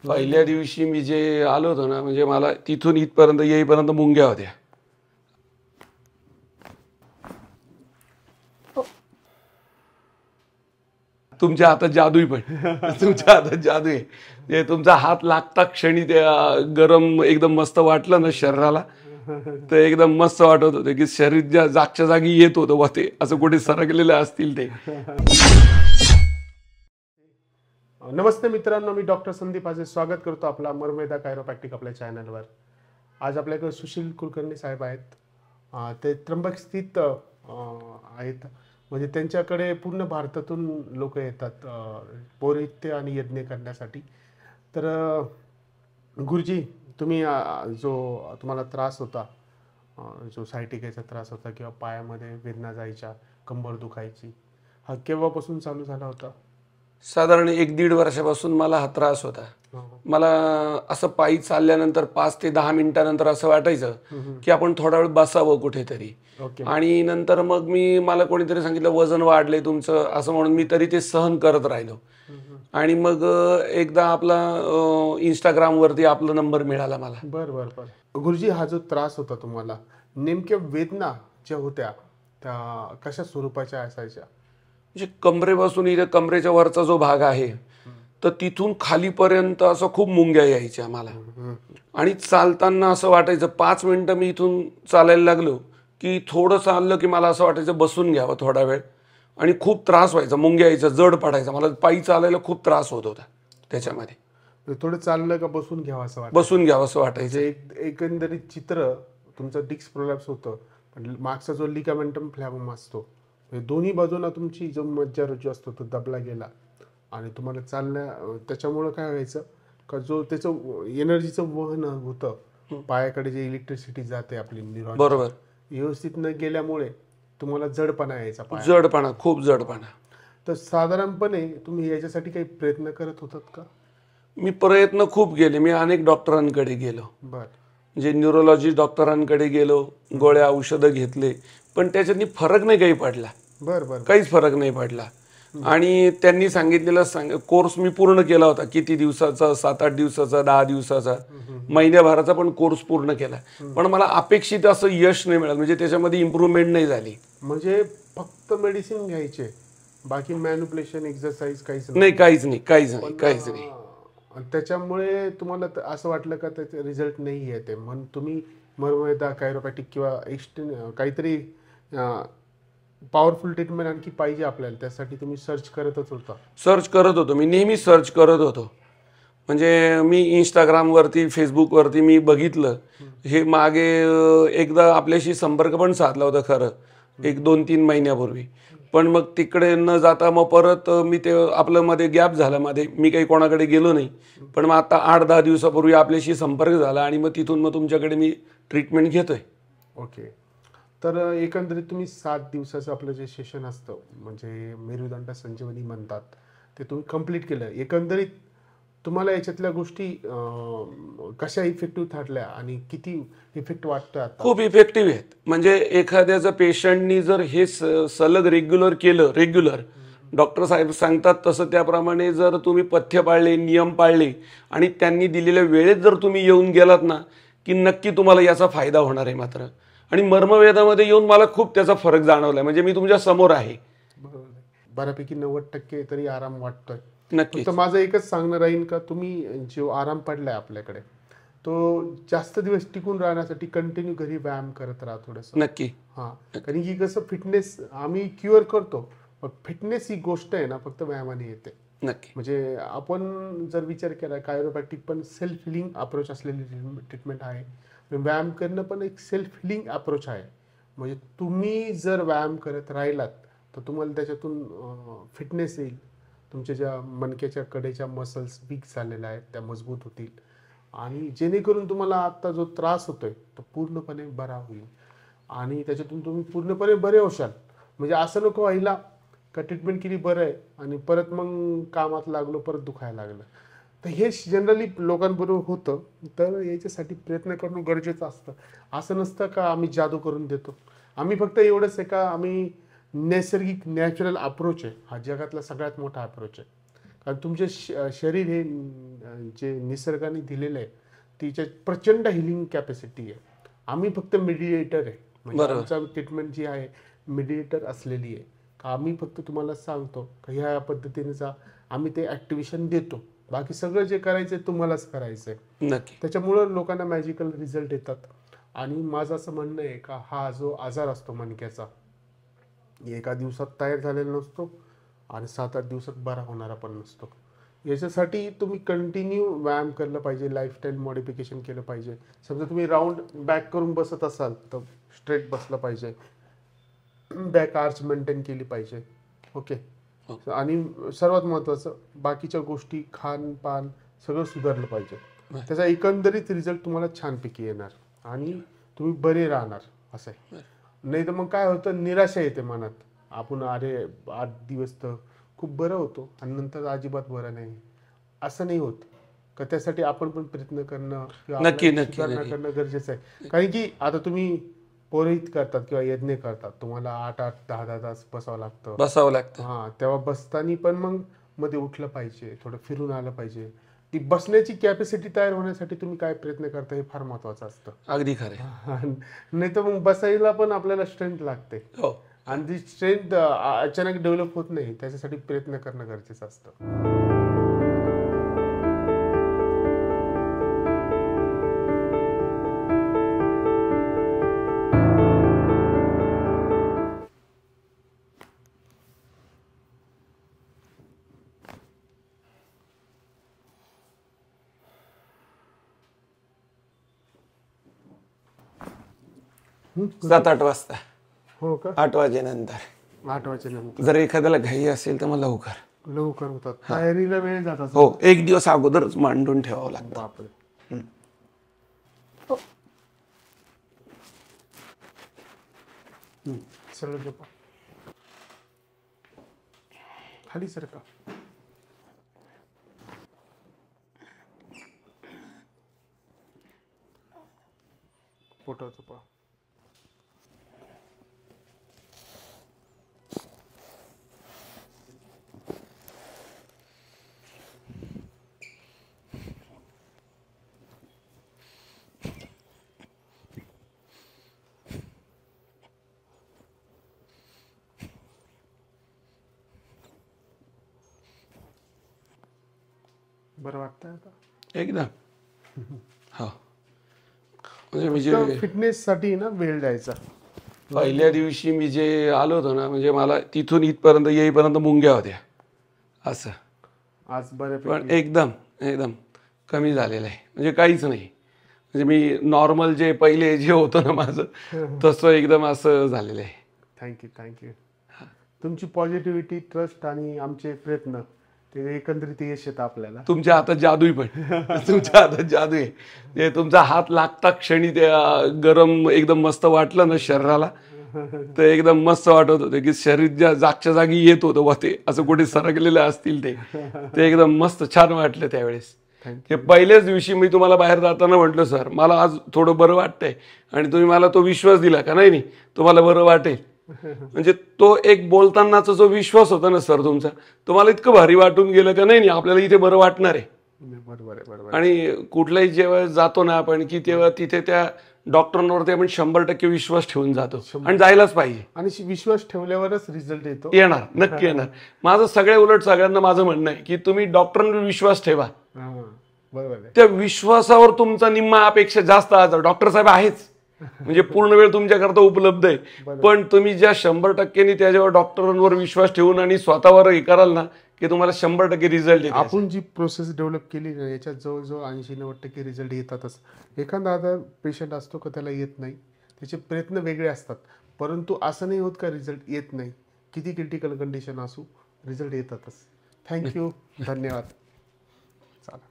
पहिल्या दिवशी मी जे आलो होतो ना, म्हणजे मला तिथून इथपर्यंत येईपर्यंत मुंग्या होत्या. तुमच्या हातात जादू आहे, पण तुमच्या हातात जादू आहे. ते तुमचा हात लागता क्षणी त्या गरम एकदम मस्त वाटलं ना शरीराला, तर एकदम मस्त वाटत होतं की शरीर ज्या जागच्या जागी येत होतं वा ते असं कुठे सरकलेले असतील ते. नमस्ते मित्रांनो, मी डॉक्टर संदीप आजे स्वागत करतो आपला मरमेदा कायरोप्रॅक्टिक आपल्या चॅनलवर. आज आपल्याकडे सुशील कुलकर्णी साहेब आहेत. ते त्र्यंबक स्थित आहेत. म्हणजे त्यांच्याकडे पूर्ण भारतातून लोक येतात पौरोहित्य आणि यज्ञ करण्यासाठी. तर गुरुजी, तुम्ही जो तुम्हाला त्रास होता, जो सायटिकेचा त्रास होता किंवा पायामध्ये वेदना जायच्या, कंबर दुखायची, हा केव्हापासून चालू झाला होता? साधारण 1-1.5 वर्षापासून मला हा त्रास होता. मला असं पायी चालल्यानंतर 5 ते 10 मिनिटानंतर असं वाटायचं की आपण थोडा वेळ बसावं कुठेतरी. आणि नंतर मग मला कोणीतरी सांगितलं वजन वाढले तुमचं, असं म्हणून मी तरी ते सहन करत राहिलो. आणि मग एकदा आपला इंस्टाग्रामवरती आपला नंबर मिळाला मला. बरं. गुरुजी, हा जो त्रास होता तुम्हाला, नेमक्या वेदना ज्या होत्या त्या कशा स्वरूपाच्या असायच्या? म्हणजे कमरेपासून इथे कमरेच्या वरचा जो भाग आहे तर तिथून खालीपर्यंत असं खूप मुंग्या यायच्या मला. आणि चालताना असं वाटायचं 5 मिनिटं मी इथून चालायला लागलो की थोडं चाललं की मला असं वाटायचं बसून घ्यावं थोडा वेळ. आणि खूप त्रास व्हायचा, मुंग्या यायचा, जड पडायचा. मला पायी चालायला खूप त्रास होत होता त्याच्यामध्ये. थोडं चाललं का बसून घ्यावं असं वाटतं? बसून घ्यावं असं वाटायचं. एकंदरीत चित्र तुमचं डिस्क प्रोलॅप्स होतं, पण मागचा जो लिगामेंटम फ्लॅबम असतो, दोन्ही बाजूला तुमची जो मज्जारज्जू असतो तो दबला गेला. आणि तुम्हाला त्याच्यामुळं काय व्हायचं का, जो त्याचं एनर्जीचं वहन होतं पायाकडे, जे इलेक्ट्रिसिटी जाते आपली न्यूरॉन, बरोबर, व्यवस्थित न गेल्यामुळे तुम्हाला जडपणा यायचा, जडपणा, खूप जडपणा. तर साधारणपणे तुम्ही याच्यासाठी काही प्रयत्न करत होतात का? मी प्रयत्न खूप केले. मी अनेक डॉक्टरांकडे गेलो, म्हणजे न्यूरोलॉजी डॉक्टरांकडे गेलो, गोळ्या औषधं घेतले, पण त्याच्यानी फरक नाही काही पडला. काहीच फरक नाही पडला. आणि त्यांनी सांगितलेला कोर्स मी पूर्ण केला होता. किती दिवसाचा? 7-8 दिवसाचा, 10 दिवसाचा, महिन्याभराचा पण कोर्स पूर्ण केला. पण मला अपेक्षित असं यश नाही मिळालं, म्हणजे त्याच्यामध्ये इम्प्रूव्हमेंट नाही झाली. म्हणजे फक्त मेडिसिन घ्यायचे, बाकी मॅन्युप्युलेशन, एक्सरसाइज काहीच नाही. त्याच्यामुळे तुम्हाला असं वाटलं का त्याचे रिझल्ट नाही येते, म्हणून तुम्ही मरमेदा कायरोप्रॅक्टिक किंवा काहीतरी पॉवरफुल ट्रीटमेंट आणखी पाहिजे आपल्याला, त्यासाठी तुम्ही सर्च करत होतो. मी नेहमी सर्च करत होतो. म्हणजे मी इंस्टाग्रामवरती, फेसबुकवरती मी बघितलं. हे मागे एकदा आपल्याशी संपर्क पण साधला होता खरं, 1-2-3 महिन्यापूर्वी. पण मग तिकडे न जाता मग परत मी ते आपलं मध्ये गॅप झाला, मध्ये मी काही कोणाकडे गेलो नाही. पण मग आता 8-10 दिवसापूर्वी आपल्याशी संपर्क झाला आणि मग तिथून मग तुमच्याकडे मी ट्रीटमेंट घेतोय. ओके. तर एकंदरीत तुम्ही 7 दिवसाचं आपलं जे सेशन असतं, म्हणजे मेरुदंड संजीवनी म्हणतात, ते तुम्ही कंप्लीट केलं. एकंदरीत तुम्हाला याच्यातल्या गोष्टी कशा इफेक्टिव्ह ठरल्या आणि किती इफेक्ट वाटतं आता? खूप इफेक्टिव्ह आहेत. म्हणजे एखाद्याचं पेशंटनी जर हे सलग रेग्युलर डॉक्टर साहेब सांगतात तसं त्याप्रमाणे जर तुम्ही पथ्य पाळले, नियम पाळले आणि त्यांनी दिलेल्या वेळेत जर तुम्ही येऊन गेलात ना, की नक्की तुम्हाला याचा फायदा होणार आहे मात्र. आणि मर्मवेदामध्ये येऊन मला खूप त्याचा फरक जाणवलाय. म्हणजे मी तुमच्या समोर आहे. बऱ्यापैकी 90% तरी आराम वाटतोय. नक्की. तर माझं एकच सांगणं राहील का, तुम्ही जो आराम पडलाय आपल्याकडे, तो जास्त दिवस टिकून राहण्यासाठी कंटिन्यू घरी व्यायाम करत राहा थोडंसं. नक्की. कारण की कसं, फिटनेस आम्ही क्युअर करतो, पण फिटनेस ही गोष्ट आहे ना, फक्त व्यायामाने येते. नक्की. म्हणजे आपण जर विचार केला, कायरोप्रॅक्टिक पण सेल्फ हिलिंग अप्रोच असलेली ट्रीटमेंट आहे. व्यायाम करणं पण एक सेल्फ हिलिंग अप्रोच आहे. म्हणजे तुम्ही जर व्यायाम करत राहिलात तर तुम्हाला त्याच्यातून फिटनेस येईल. तुमच्या ज्या मणक्याच्या कडेच्या मसल्स वीक झालेल्या आहेत त्या मजबूत होतील, आणि जेणेकरून तुम्हाला आत्ता जो त्रास होतोय तो पूर्णपणे बरा होईल आणि त्याच्यातून तुम्ही पूर्णपणे बरे होशाल. म्हणजे असं नको व्हायला का ट्रीटमेंट केली बरं आहे आणि परत मग कामात लागलो, परत दुखायला लागलं. तर हे जनरली लोकांबरोबर होतं. तर याच्यासाठी प्रयत्न करणं गरजेचं असतं. असं नसतं का आम्ही जादू करून देतो. आम्ही फक्त एवढंच आहे का, आम्ही नैसर्गिक, नॅचरल अप्रोच आहे, हा जगातला सगळ्यात मोठा अप्रोच आहे. कारण तुमचे शरीर हे जे निसर्गाने दिलेलं आहे तिच्यात प्रचंड हिलिंग कॅपॅसिटी आहे. आम्ही फक्त मिडिएटर आहे, म्हणजे आमचा ट्रीटमेंट जी आहे मिडिएटर असलेली आहे. आम्ही फक्त तुम्हाला सांगतो की ह्या पद्धतीने जा, आम्ही ते ॲक्टिव्हेशन देतो, बाकी सगळं जे करायचं तुम्हालाच करायचं आहे. नक्की. त्याच्यामुळं लोकांना मॅजिकल रिझल्ट येतात. आणि माझं असं म्हणणं आहे का हा जो आजार असतो मणक्याचा एका दिवसात तयार झालेला नसतो आणि 7-8 दिवसात बरा होणारा पण नसतो. याच्यासाठी तुम्ही कंटिन्यू व्यायाम केलं पाहिजे, लाईफस्टाईल मॉडिफिकेशन केलं पाहिजे. समजा तुम्ही राऊंड बॅक करून बसत असाल तर स्ट्रेट बसलं पाहिजे, बॅक आर्च मेंटेन केली पाहिजे. ओके. आणि सर्वात महत्त्वाचं बाकीच्या गोष्टी खानपान सगळं सुधारलं पाहिजे. त्याचा एकंदरीत रिझल्ट तुम्हाला छानपैकी येणार आणि तुम्ही बरे राहणार. असं आहे. नाही तर मग काय होतं, निराशा येते मनात. आपण अरे 8 दिवस तर खूप बरं होतो आणि नंतर अजिबात बरं नाही. असं नाही होत का. त्यासाठी आपण पण प्रयत्न करणं किंवा सुधारणा करणं गरजेचं आहे. कारण की आता तुम्ही पौरोहित करतात किंवा यज्ञ करतात, तुम्हाला 8-8, 10-10 तास बसावं लागतं. हां, तेव्हा बसताना पण मग मध्ये उठलं पाहिजे, थोडं फिरून आलं पाहिजे. ती बसण्याची कॅपॅसिटी तयार होण्यासाठी तुम्ही काय प्रयत्न करता हे फार महत्वाचं असतं. अगदी खरं. नाही तर मग बसायला पण आपल्याला स्ट्रेंथ लागते आणि ती स्ट्रेंथ अचानक डेव्हलप होत नाही. त्याच्यासाठी प्रयत्न करणं गरजेचं असतं. सात 8 वाजता. हो का. 8 वाजेनंतर. 8 वाजेनंतर जर एखाद्याला घाई असेल तर मग लवकर होतात. तयारीला वेळ जातात. हो, 1 दिवस अगोदरच मांडून ठेवावं लागतं. बापरे. सरळ झोपा, खाली सरका, पोटावर झोपा. बरं वाटतंय आता एकदम. हो, म्हणजे मी जे फिटनेस साठी ना वेळ द्यायचा. पहिल्या दिवशी मी जे आलो होतो ना, म्हणजे मला तिथून इथपर्यंत येईपर्यंत मुंग्या होत्या. असं आज बरं पण एकदम कमी झालेलं आहे. म्हणजे काहीच नाही. म्हणजे मी नॉर्मल जे पहिले जे होतं ना माझं तसं एकदम असं झालेलं आहे. थँक्यू. तुमची पॉझिटिव्हिटी, ट्रस्ट आणि आमचे प्रयत्न ते एकंदरीत यश येतं आपल्याला. तुमच्या हातात जादू पण तुमच्या हातात जादू आहे. ते तुमचा हात लागता क्षणी ते गरम एकदम मस्त वाटलं ना शरीराला, तर एकदम मस्त वाटत होतं की शरीर ज्या जागच्या जागी येत होतं वा ते असं कुठे सरकलेले असतील ते एकदम मस्त छान वाटलं त्यावेळेस. ते पहिल्याच दिवशी मी तुम्हाला बाहेर जाताना म्हटलं सर मला आज थोडं बरं वाटतंय, आणि तुम्ही मला तो विश्वास दिला का नाही तुम्हाला बरं वाटेल. म्हणजे तो एक बोलतानाचा जो विश्वास होता ना सर तुमचा, तुम्हाला इतकं भारी वाटून गेलं का नाही आपल्याला इथे बरं वाटणार आहे. बरोबर. आणि कुठलाही जेव्हा जातो ना आपण की तेव्हा तिथे त्या डॉक्टरांवरती आपण 100% विश्वास ठेवून जातो आणि जायलाच पाहिजे. आणि विश्वास ठेवल्यावरच रिझल्ट येतो. येणार, नक्की येणार. माझं सगळ्या उलट सगळ्यांना माझं म्हणणं आहे की तुम्ही डॉक्टरांवर विश्वास ठेवा. त्या विश्वासावर तुमचा निम्मा अपेक्षा जास्त आज डॉक्टर साहेब आहेच, म्हणजे पूर्ण वेळ तुमच्याकरता उपलब्ध आहे. पण तुम्ही ज्या 100%नी त्याच्यावर डॉक्टरांवर विश्वास ठेवून आणि स्वतःवर हे कराल ना की तुम्हाला 100% रिझल्ट येईल. आपण जी प्रोसेस डेव्हलप केली ना याच्यात जवळजवळ 80-90% रिझल्ट येतातच. एखादा आता पेशंट असतो का त्याला येत नाही, त्याचे प्रयत्न वेगळे असतात, परंतु असं नाही होत का रिझल्ट येत नाही. किती क्रिटिकल कंडिशन असू रिझल्ट येतातच. थँक्यू, धन्यवाद. चला.